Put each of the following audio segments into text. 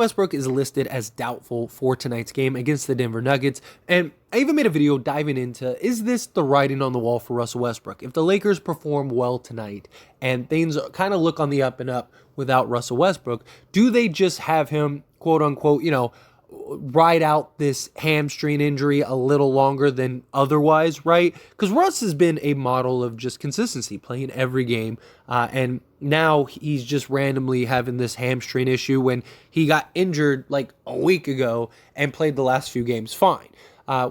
Westbrook is listed as doubtful for tonight's game against the Denver Nuggets, and I even made a video diving into, is this the writing on the wall for Russell Westbrook? If the Lakers perform well tonight and things kind of look on the up and up without Russell Westbrook, do they just have him, quote unquote, ride out this hamstring injury a little longer than otherwise, right? Because Russ has been a model of just consistency, playing every game, and now he's just randomly having this hamstring issue when he got injured like a week ago and played the last few games fine,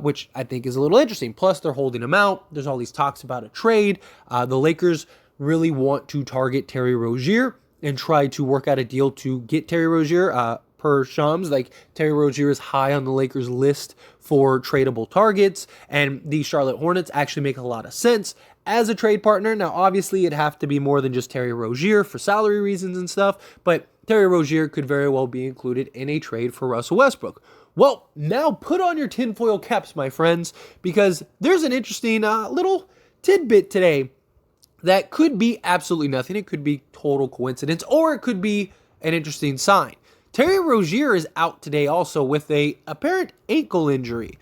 which I think is a little interesting. Plus, they're holding him out. There's all these talks about a trade. The Lakers really want to target Terry Rozier and try to work out a deal to get Terry Rozier. Per Shams, like Terry Rozier is high on the Lakers list for tradable targets, and the Charlotte Hornets actually make a lot of sense as a trade partner. Now, obviously, it'd have to be more than just Terry Rozier for salary reasons and stuff, but Terry Rozier could very well be included in a trade for Russell Westbrook. Well, now put on your tinfoil caps, my friends, because there's an interesting little tidbit today that could be absolutely nothing. It could be total coincidence, or it could be an interesting sign. Terry Rozier is out today also with a apparent ankle injury.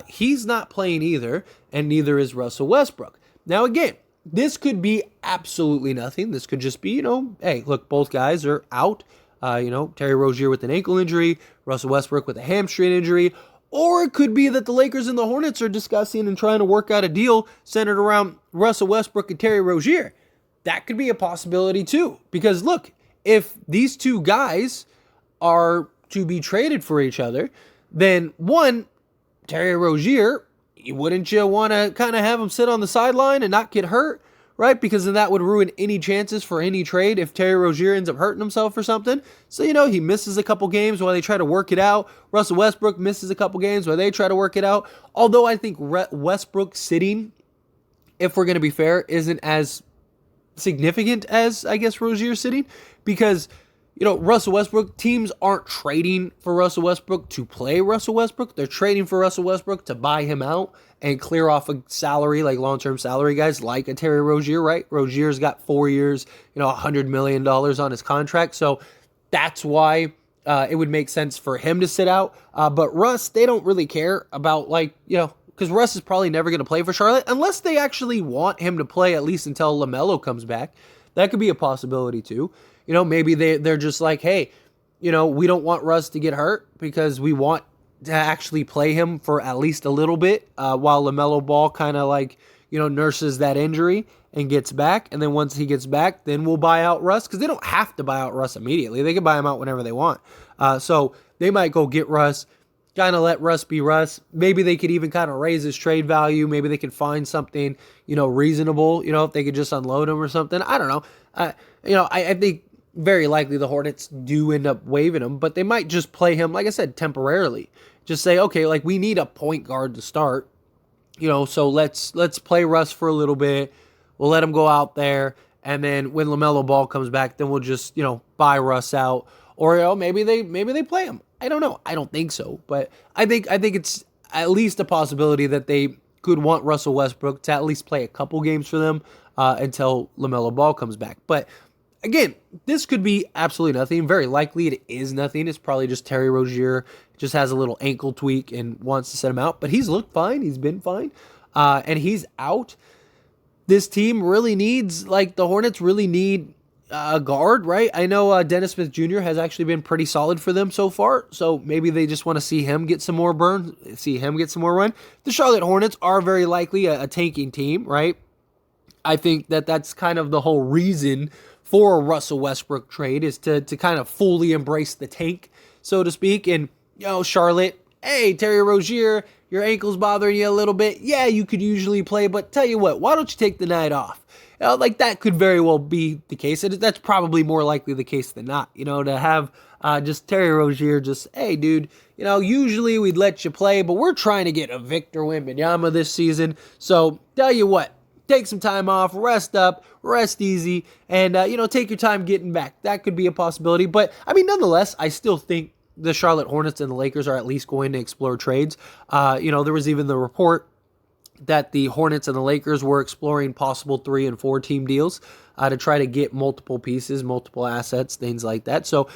He's not playing either, and neither is Russell Westbrook. Now, again, this could be absolutely nothing. This could just be, hey, look, both guys are out. Terry Rozier with an ankle injury, Russell Westbrook with a hamstring injury. Or it could be that the Lakers and the Hornets are discussing and trying to work out a deal centered around Russell Westbrook and Terry Rozier. That could be a possibility too. Because look, if these two guys are to be traded for each other, then one, Terry Rozier, wouldn't you want to kind of have him sit on the sideline and not get hurt, right? Because then that would ruin any chances for any trade if Terry Rozier ends up hurting himself or something. So, he misses a couple games while they try to work it out. Russell Westbrook misses a couple games while they try to work it out. Although I think Westbrook sitting, if we're going to be fair, isn't as significant as, I guess, Rozier sitting, because Russell Westbrook, teams aren't trading for Russell Westbrook to play Russell Westbrook. They're trading for Russell Westbrook to buy him out and clear off a salary, like long-term salary guys like a Terry Rozier, right? Rozier's got 4 years, $100 million on his contract. So that's why it would make sense for him to sit out. But Russ, they don't really care about, because Russ is probably never going to play for Charlotte unless they actually want him to play at least until LaMelo comes back. That could be a possibility too. Maybe they're just like, hey, we don't want Russ to get hurt because we want to actually play him for at least a little bit while LaMelo Ball kind of nurses that injury and gets back. And then once he gets back, then we'll buy out Russ, because they don't have to buy out Russ immediately. They can buy him out whenever they want. So they might go get Russ, kind of let Russ be Russ. Maybe they could even kind of raise his trade value. Maybe they could find something, reasonable, if they could just unload him or something. I don't know. I think very likely the Hornets do end up waiving him, but they might just play him, like I said, temporarily. Just say, okay, we need a point guard to start, so let's play Russ for a little bit. We'll let him go out there, and then when LaMelo Ball comes back, then we'll just, buy Russ out. Or maybe they play him. I don't know. I don't think so, but I think it's at least a possibility that they could want Russell Westbrook to at least play a couple games for them until LaMelo Ball comes back. But again, this could be absolutely nothing. Very likely it is nothing. It's probably just Terry Rozier just has a little ankle tweak and wants to set him out. But he's looked fine. He's been fine. And he's out. This team really needs, the Hornets really need a guard, right? I know Dennis Smith Jr. has actually been pretty solid for them so far. So maybe they just want to see him get some more burn, see him get some more run. The Charlotte Hornets are very likely a tanking team, right? I think that's kind of the whole reason for a Russell Westbrook trade, is to kind of fully embrace the tank, so to speak. And, Charlotte, hey, Terry Rozier, your ankle's bothering you a little bit. Yeah, you could usually play, but tell you what, why don't you take the night off? That could very well be the case. That's probably more likely the case than not, to have just Terry Rozier just, hey, dude, usually we'd let you play, but we're trying to get a Victor Wembanyama this season. So tell you what, take some time off, rest up, rest easy, and, take your time getting back. That could be a possibility. But, nonetheless, I still think the Charlotte Hornets and the Lakers are at least going to explore trades. There was even the report that the Hornets and the Lakers were exploring possible 3 and 4 team deals to try to get multiple pieces, multiple assets, things like that. So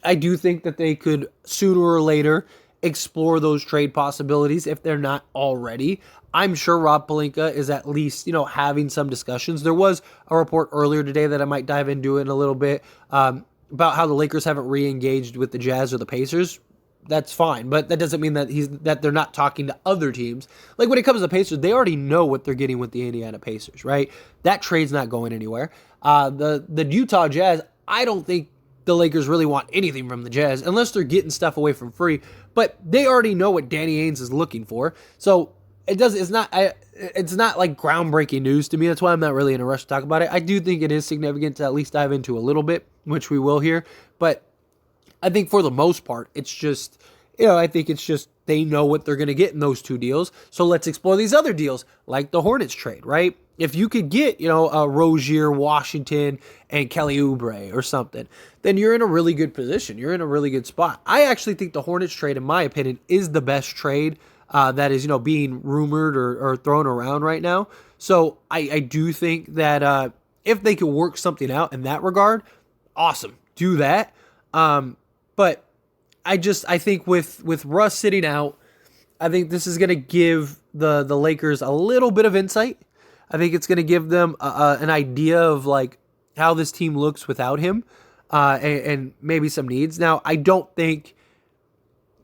I do think that they could sooner or later explore those trade possibilities if they're not already. I'm sure Rob Pelinka is at least, having some discussions. There was a report earlier today that I might dive into in a little bit about how the Lakers haven't re-engaged with the Jazz or the Pacers. That's fine, but that doesn't mean that they're not talking to other teams. Like when it comes to the Pacers, they already know what they're getting with the Indiana Pacers, right? That trade's not going anywhere. The Utah Jazz, I don't think the Lakers really want anything from the Jazz unless they're getting stuff away from free. But they already know what Danny Ainge is looking for, so it's not like groundbreaking news to me. That's why I'm not really in a rush to talk about it. I do think it is significant to at least dive into a little bit, which we will here. But I think for the most part, it's just, I think it's just they know what they're going to get in those two deals. So let's explore these other deals, like the Hornets trade, right? If you could get, Rozier, Washington, and Kelly Oubre or something, then you're in a really good position. You're in a really good spot. I actually think the Hornets trade, in my opinion, is the best trade that is, being rumored or thrown around right now. So I do think that if they could work something out in that regard, awesome. Do that. But I think with Russ sitting out, I think this is going to give the Lakers a little bit of insight. I think it's going to give them an idea of like how this team looks without him, and maybe some needs. Now, I don't think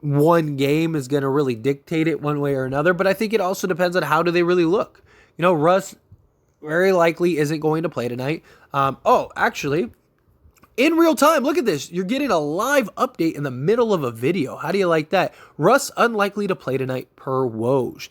one game is going to really dictate it one way or another, but I think it also depends on how do they really look. Russ very likely isn't going to play tonight. Actually, in real time, look at this. You're getting a live update in the middle of a video. How do you like that? Russ unlikely to play tonight per Woj.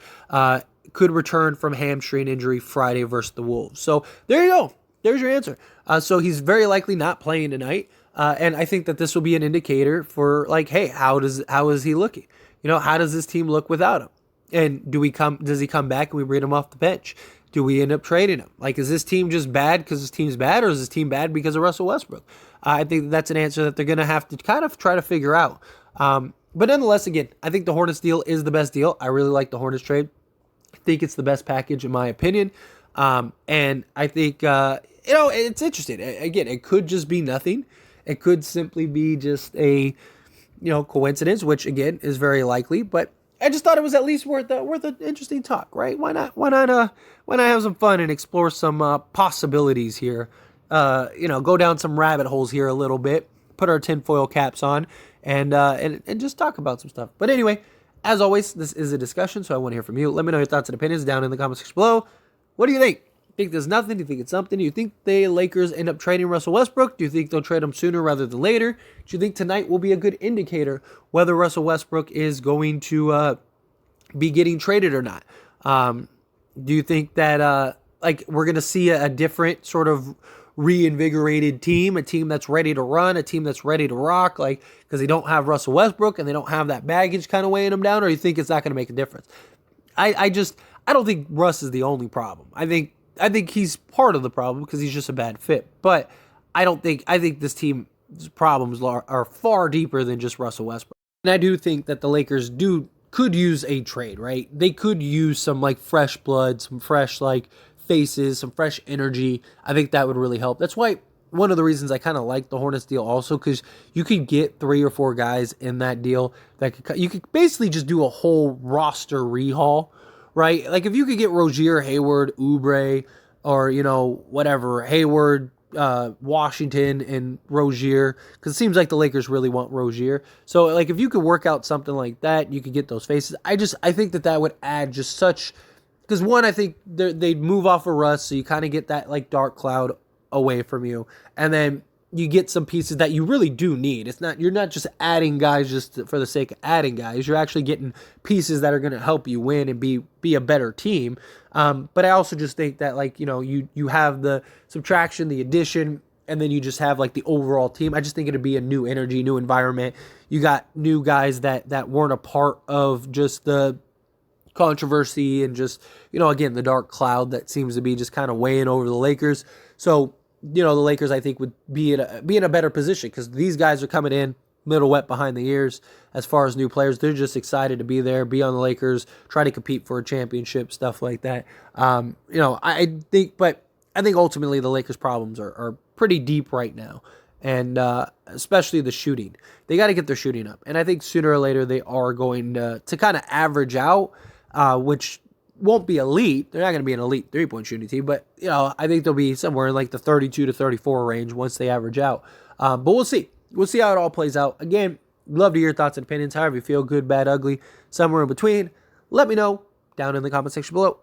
Could return from hamstring injury Friday versus the Wolves. So there you go. There's your answer. So he's very likely not playing tonight. And I think that this will be an indicator for like, hey, how is he looking? How does this team look without him? And does he come back and we bring him off the bench? Do we end up trading him? Like, is this team just bad because this team's bad, or is this team bad because of Russell Westbrook? I think that's an answer that they're going to have to kind of try to figure out. But nonetheless, again, I think the Hornets deal is the best deal. I really like the Hornets trade. I think it's the best package in my opinion. And I think, it's interesting. Again, it could just be nothing. It could simply be just a, coincidence, which again is very likely, but I just thought it was at least worth an interesting talk, right? Why not have some fun and explore some possibilities here? Go down some rabbit holes here a little bit, put our tinfoil caps on, and just talk about some stuff. But anyway, as always, this is a discussion, so I want to hear from you. Let me know your thoughts and opinions down in the comments section below. What do you think? Think there's nothing? Do you think it's something? Do you think the Lakers end up trading Russell Westbrook? Do you think they'll trade him sooner rather than later? Do you think tonight will be a good indicator whether Russell Westbrook is going to be getting traded or not? Do you think that we're going to see a different sort of reinvigorated team, a team that's ready to run, a team that's ready to rock, like because they don't have Russell Westbrook and they don't have that baggage kind of weighing them down, or you think it's not going to make a difference? I don't think Russ is the only problem. I think he's part of the problem because he's just a bad fit. But I think this team's problems are far deeper than just Russell Westbrook. And I do think that the Lakers could use a trade, right? They could use some like fresh blood, some fresh like faces, some fresh energy. I think that would really help. That's why one of the reasons I kind of like the Hornets deal also, because you could get 3 or 4 guys in that deal you could basically just do a whole roster rehaul, right? Like if you could get Rozier, Hayward, Oubre, or whatever, Hayward, Washington, and Rozier, because it seems like the Lakers really want Rozier. So like if you could work out something like that, you could get those faces. I think that would add just such, because one, I think they'd move off of Russ, so you kind of get that like dark cloud away from you, and then you get some pieces that you really do need. You're not just adding guys just for the sake of adding guys. You're actually getting pieces that are going to help you win and be a better team. But I also just think that you have the subtraction, the addition, and then you just have like the overall team. I just think it'd be a new energy, new environment. You got new guys that weren't a part of just the controversy and just, again, the dark cloud that seems to be just kind of weighing over the Lakers. So, the Lakers, I think, would be in a better position because these guys are coming in little wet behind the ears as far as new players. They're just excited to be there, be on the Lakers, try to compete for a championship, stuff like that. I think ultimately the Lakers' problems are pretty deep right now. and especially the shooting. They got to get their shooting up. And I think sooner or later they are going to kind of average out, which won't be elite. They're not going to be an elite three-point shooting team, but I think they'll be somewhere in like the 32 to 34 range once they average out. But we'll see. We'll see how it all plays out. Again, love to hear your thoughts and opinions. However you feel, good, bad, ugly, somewhere in between. Let me know down in the comment section below.